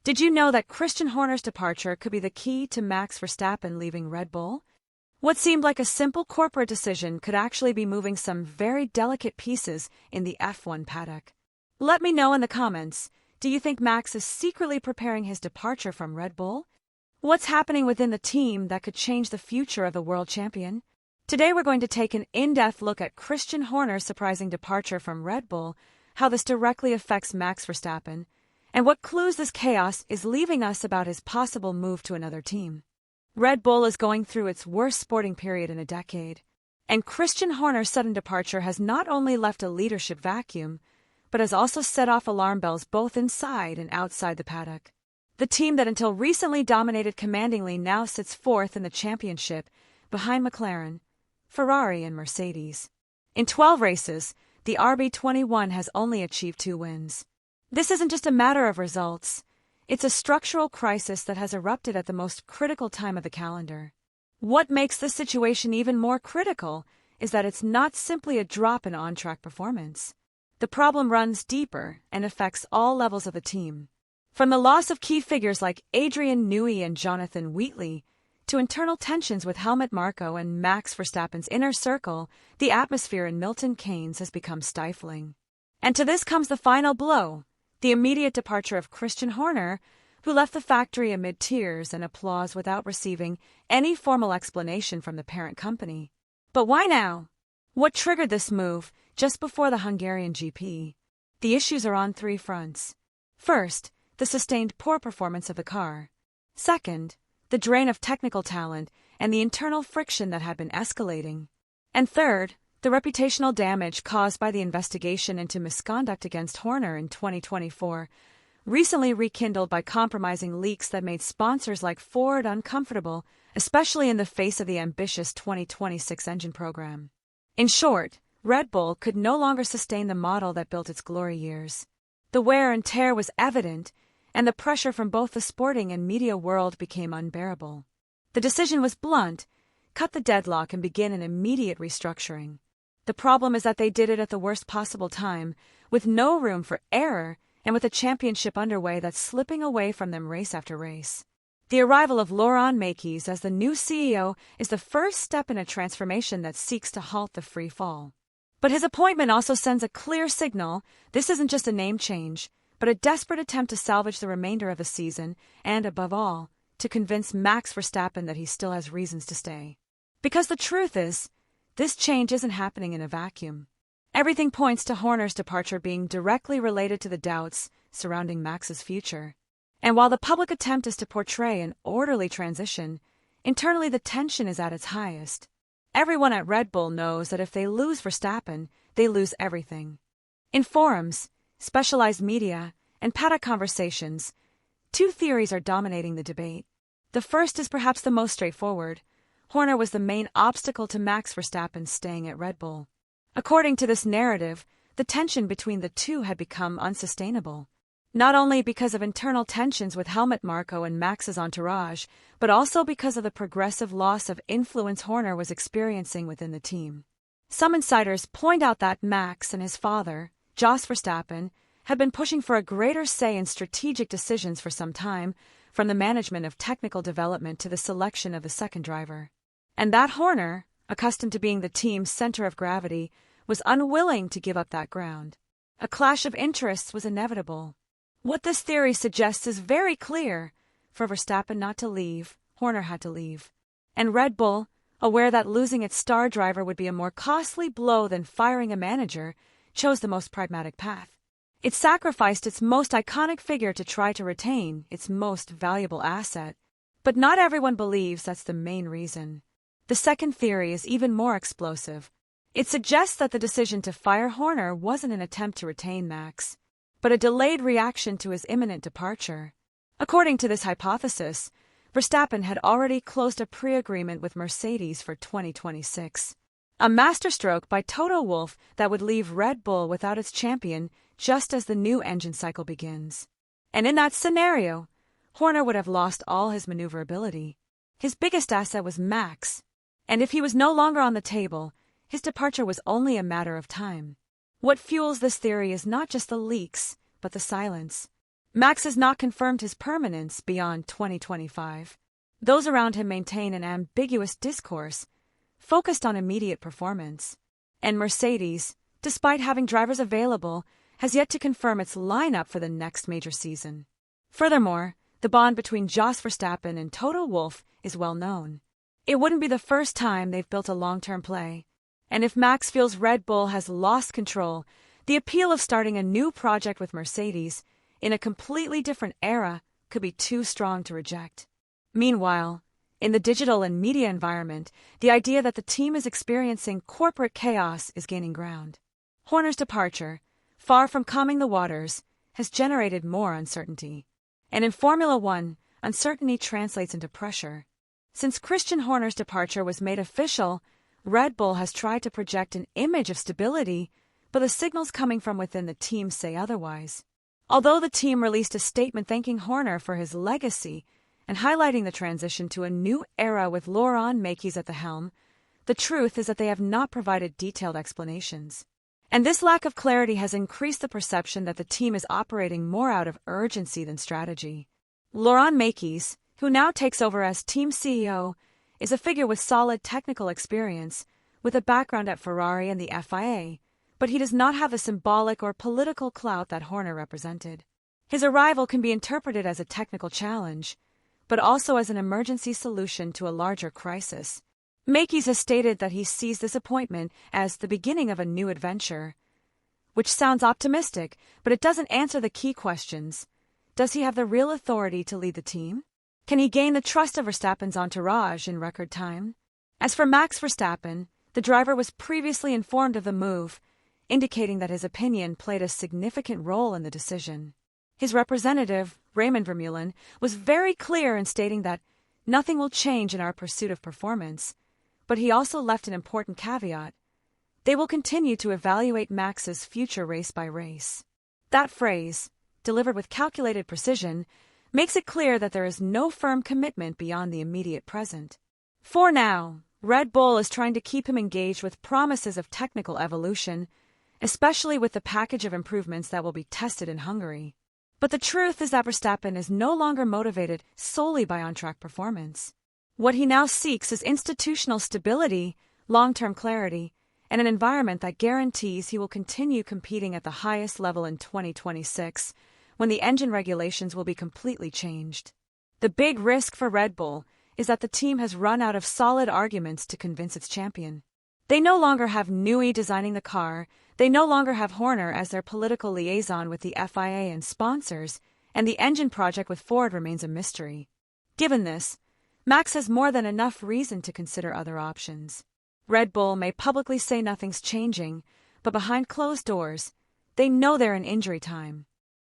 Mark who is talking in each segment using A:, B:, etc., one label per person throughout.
A: Did you know that Christian Horner's departure could be the key to Max Verstappen leaving Red Bull? What seemed like a simple corporate decision could actually be moving some very delicate pieces in the F1 paddock. Let me know in the comments, do you think Max is secretly preparing his departure from Red Bull? What's happening within the team that could change the future of the world champion? Today we're going to take an in-depth look at Christian Horner's surprising departure from Red Bull, how this directly affects Max Verstappen, and what clues this chaos is leaving us about his possible move to another team. Red Bull is going through its worst sporting period in a decade, and Christian Horner's sudden departure has not only left a leadership vacuum, but has also set off alarm bells both inside and outside the paddock. The team that until recently dominated commandingly now sits fourth in the championship, behind McLaren, Ferrari and Mercedes. In 12 races, the RB21 has only achieved 2 wins. This isn't just a matter of results. It's a structural crisis that has erupted at the most critical time of the calendar. What makes this situation even more critical is that it's not simply a drop in on-track performance. The problem runs deeper and affects all levels of the team. From the loss of key figures like Adrian Newey and Jonathan Wheatley, to internal tensions with Helmut Marko and Max Verstappen's inner circle, the atmosphere in Milton Keynes has become stifling. And to this comes the final blow, the immediate departure of Christian Horner, who left the factory amid tears and applause without receiving any formal explanation from the parent company. But why now? What triggered this move just before the Hungarian GP? The issues are on 3 fronts. First, the sustained poor performance of the car. Second, the drain of technical talent and the internal friction that had been escalating. And third, the reputational damage caused by the investigation into misconduct against Horner in 2024, recently rekindled by compromising leaks that made sponsors like Ford uncomfortable, especially in the face of the ambitious 2026 engine program. In short, Red Bull could no longer sustain the model that built its glory years. The wear and tear was evident, and the pressure from both the sporting and media world became unbearable. The decision was blunt: cut the deadlock and begin an immediate restructuring. The problem is that they did it at the worst possible time, with no room for error and with a championship underway that's slipping away from them race after race. The arrival of Laurent Mekies as the new CEO is the first step in a transformation that seeks to halt the free fall. But his appointment also sends a clear signal: this isn't just a name change, but a desperate attempt to salvage the remainder of the season and, above all, to convince Max Verstappen that he still has reasons to stay. Because the truth is, this change isn't happening in a vacuum. Everything points to Horner's departure being directly related to the doubts surrounding Max's future. And while the public attempt is to portray an orderly transition, internally the tension is at its highest. Everyone at Red Bull knows that if they lose Verstappen, they lose everything. In forums, specialized media, and paddock conversations, 2 theories are dominating the debate. The first is perhaps the most straightforward. Horner was the main obstacle to Max Verstappen staying at Red Bull. According to this narrative, the tension between the two had become unsustainable. Not only because of internal tensions with Helmut Marko and Max's entourage, but also because of the progressive loss of influence Horner was experiencing within the team. Some insiders point out that Max and his father, Jos Verstappen, had been pushing for a greater say in strategic decisions for some time, from the management of technical development to the selection of the second driver. And that Horner, accustomed to being the team's center of gravity, was unwilling to give up that ground. A clash of interests was inevitable. What this theory suggests is very clear. For Verstappen not to leave, Horner had to leave. And Red Bull, aware that losing its star driver would be a more costly blow than firing a manager, chose the most pragmatic path. It sacrificed its most iconic figure to try to retain its most valuable asset. But not everyone believes that's the main reason. The second theory is even more explosive. It suggests that the decision to fire Horner wasn't an attempt to retain Max, but a delayed reaction to his imminent departure. According to this hypothesis, Verstappen had already closed a pre-agreement with Mercedes for 2026. A masterstroke by Toto Wolff that would leave Red Bull without its champion just as the new engine cycle begins. And in that scenario, Horner would have lost all his maneuverability. His biggest asset was Max, and if he was no longer on the table, his departure was only a matter of time. What fuels this theory is not just the leaks, but the silence. Max has not confirmed his permanence beyond 2025. Those around him maintain an ambiguous discourse, focused on immediate performance. And Mercedes, despite having drivers available, has yet to confirm its lineup for the next major season. Furthermore, the bond between Jos Verstappen and Toto Wolff is well known. It wouldn't be the first time they've built a long-term play. And if Max feels Red Bull has lost control, the appeal of starting a new project with Mercedes in a completely different era could be too strong to reject. Meanwhile, in the digital and media environment, the idea that the team is experiencing corporate chaos is gaining ground. Horner's departure, far from calming the waters, has generated more uncertainty. And in Formula One, uncertainty translates into pressure. Since Christian Horner's departure was made official, Red Bull has tried to project an image of stability, but the signals coming from within the team say otherwise. Although the team released a statement thanking Horner for his legacy and highlighting the transition to a new era with Laurent Mekies at the helm, the truth is that they have not provided detailed explanations. And this lack of clarity has increased the perception that the team is operating more out of urgency than strategy. Laurent Mekies, who now takes over as team CEO, is a figure with solid technical experience, with a background at Ferrari and the FIA, but he does not have the symbolic or political clout that Horner represented. His arrival can be interpreted as a technical challenge, but also as an emergency solution to a larger crisis. Mekies has stated that he sees this appointment as the beginning of a new adventure, which sounds optimistic, but it doesn't answer the key questions. Does he have the real authority to lead the team? Can he gain the trust of Verstappen's entourage in record time? As for Max Verstappen, the driver was previously informed of the move, indicating that his opinion played a significant role in the decision. His representative, Raymond Vermeulen, was very clear in stating that nothing will change in our pursuit of performance, but he also left an important caveat. They will continue to evaluate Max's future race by race. That phrase, delivered with calculated precision, makes it clear that there is no firm commitment beyond the immediate present. For now, Red Bull is trying to keep him engaged with promises of technical evolution, especially with the package of improvements that will be tested in Hungary. But the truth is that Verstappen is no longer motivated solely by on-track performance. What he now seeks is institutional stability, long-term clarity, and an environment that guarantees he will continue competing at the highest level in 2026, when the engine regulations will be completely changed. The big risk for Red Bull is that the team has run out of solid arguments to convince its champion. They no longer have Newey designing the car, they no longer have Horner as their political liaison with the FIA and sponsors, and the engine project with Ford remains a mystery. Given this, Max has more than enough reason to consider other options. Red Bull may publicly say nothing's changing, but behind closed doors, they know they're in injury time.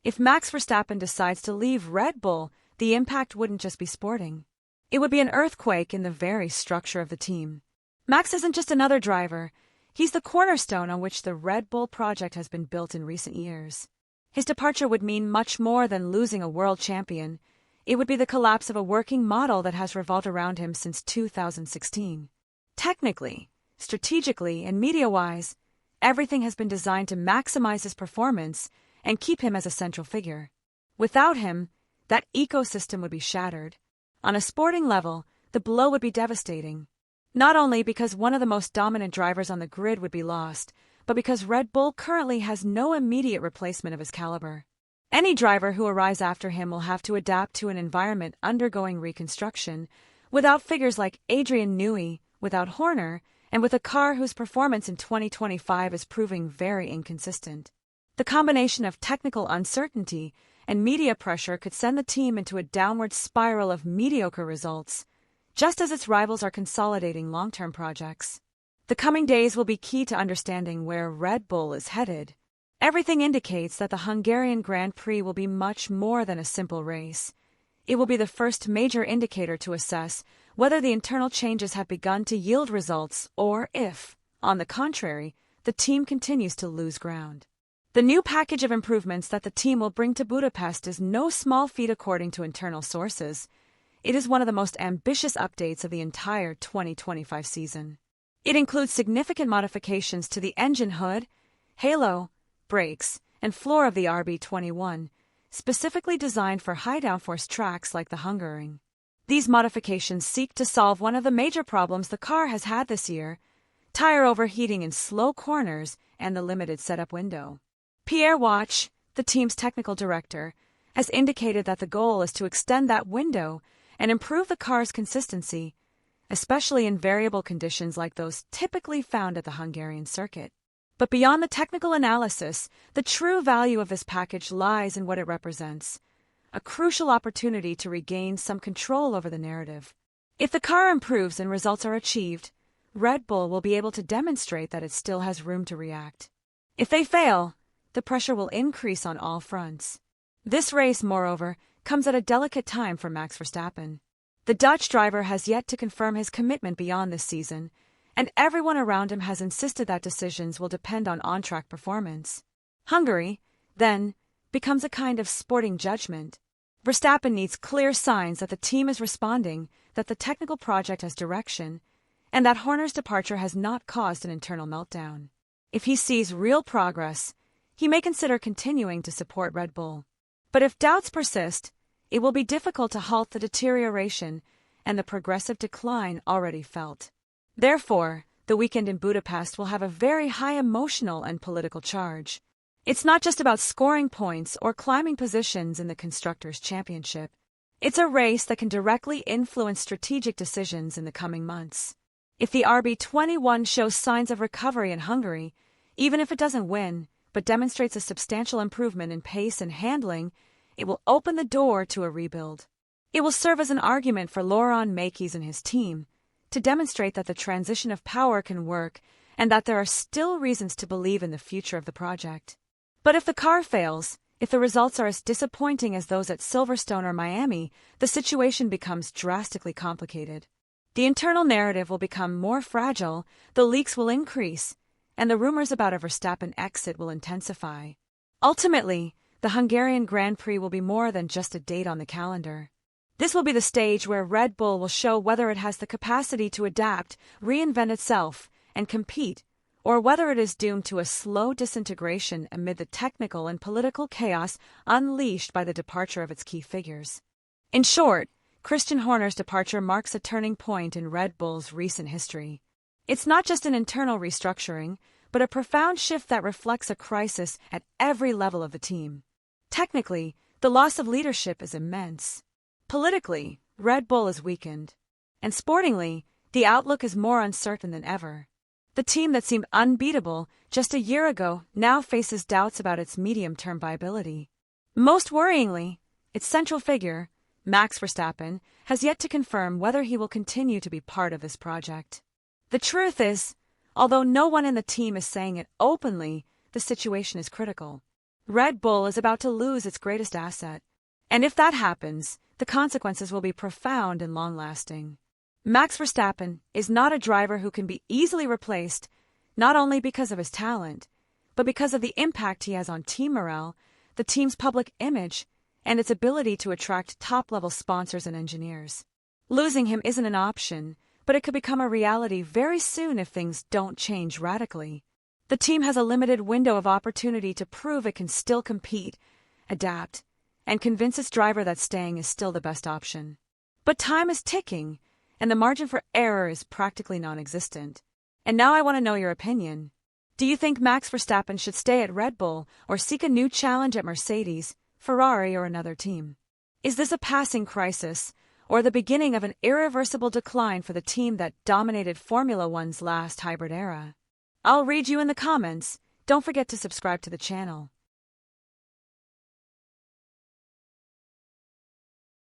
A: If Max Verstappen decides to leave Red Bull, the impact wouldn't just be sporting. It would be an earthquake in the very structure of the team. Max isn't just another driver. He's the cornerstone on which the Red Bull project has been built in recent years. His departure would mean much more than losing a world champion. It would be the collapse of a working model that has revolved around him since 2016. Technically, strategically, and media-wise, everything has been designed to maximize his performance and keep him as a central figure. Without him, that ecosystem would be shattered. On a sporting level, the blow would be devastating. Not only because one of the most dominant drivers on the grid would be lost, but because Red Bull currently has no immediate replacement of his caliber. Any driver who arrives after him will have to adapt to an environment undergoing reconstruction, without figures like Adrian Newey, without Horner, and with a car whose performance in 2025 is proving very inconsistent. The combination of technical uncertainty and media pressure could send the team into a downward spiral of mediocre results, just as its rivals are consolidating long-term projects. The coming days will be key to understanding where Red Bull is headed. Everything indicates that the Hungarian Grand Prix will be much more than a simple race. It will be the first major indicator to assess whether the internal changes have begun to yield results or if, on the contrary, the team continues to lose ground. The new package of improvements that the team will bring to Budapest is no small feat according to internal sources. It is one of the most ambitious updates of the entire 2025 season. It includes significant modifications to the engine hood, halo, brakes, and floor of the RB21, specifically designed for high downforce tracks like the Hungaroring. These modifications seek to solve one of the major problems the car has had this year: tire overheating in slow corners and the limited setup window. Pierre Watch, the team's technical director, has indicated that the goal is to extend that window and improve the car's consistency, especially in variable conditions like those typically found at the Hungarian circuit. But beyond the technical analysis, the true value of this package lies in what it represents: a crucial opportunity to regain some control over the narrative. If the car improves and results are achieved, Red Bull will be able to demonstrate that it still has room to react. If they fail, the pressure will increase on all fronts. This race, moreover, comes at a delicate time for Max Verstappen. The Dutch driver has yet to confirm his commitment beyond this season, and everyone around him has insisted that decisions will depend on on-track performance. Hungary, then, becomes a kind of sporting judgment. Verstappen needs clear signs that the team is responding, that the technical project has direction, and that Horner's departure has not caused an internal meltdown. If he sees real progress, he may consider continuing to support Red Bull. But if doubts persist, it will be difficult to halt the deterioration and the progressive decline already felt. Therefore, the weekend in Budapest will have a very high emotional and political charge. It's not just about scoring points or climbing positions in the Constructors' Championship. It's a race that can directly influence strategic decisions in the coming months. If the RB21 shows signs of recovery in Hungary, even if it doesn't win, but demonstrates a substantial improvement in pace and handling, it will open the door to a rebuild. It will serve as an argument for Laurent Mekies and his team to demonstrate that the transition of power can work and that there are still reasons to believe in the future of the project. But if the car fails, if the results are as disappointing as those at Silverstone or Miami, the situation becomes drastically complicated. The internal narrative will become more fragile, the leaks will increase, and the rumors about a Verstappen exit will intensify. Ultimately, the Hungarian Grand Prix will be more than just a date on the calendar. This will be the stage where Red Bull will show whether it has the capacity to adapt, reinvent itself, and compete, or whether it is doomed to a slow disintegration amid the technical and political chaos unleashed by the departure of its key figures. In short, Christian Horner's departure marks a turning point in Red Bull's recent history. It's not just an internal restructuring, but a profound shift that reflects a crisis at every level of the team. Technically, the loss of leadership is immense. Politically, Red Bull is weakened. And sportingly, the outlook is more uncertain than ever. The team that seemed unbeatable just a year ago now faces doubts about its medium-term viability. Most worryingly, its central figure, Max Verstappen, has yet to confirm whether he will continue to be part of this project. The truth is, although no one in the team is saying it openly, the situation is critical. Red Bull is about to lose its greatest asset. And if that happens, the consequences will be profound and long-lasting. Max Verstappen is not a driver who can be easily replaced, not only because of his talent, but because of the impact he has on team morale, the team's public image, and its ability to attract top-level sponsors and engineers. Losing him isn't an option, but it could become a reality very soon if things don't change radically. The team has a limited window of opportunity to prove it can still compete, adapt, and convince its driver that staying is still the best option. But time is ticking, and the margin for error is practically non-existent. And now I want to know your opinion. Do you think Max Verstappen should stay at Red Bull or seek a new challenge at Mercedes, Ferrari, or another team? Is this a passing crisis, or the beginning of an irreversible decline for the team that dominated Formula One's last hybrid era? I'll read you in the comments. Don't forget to subscribe to the channel.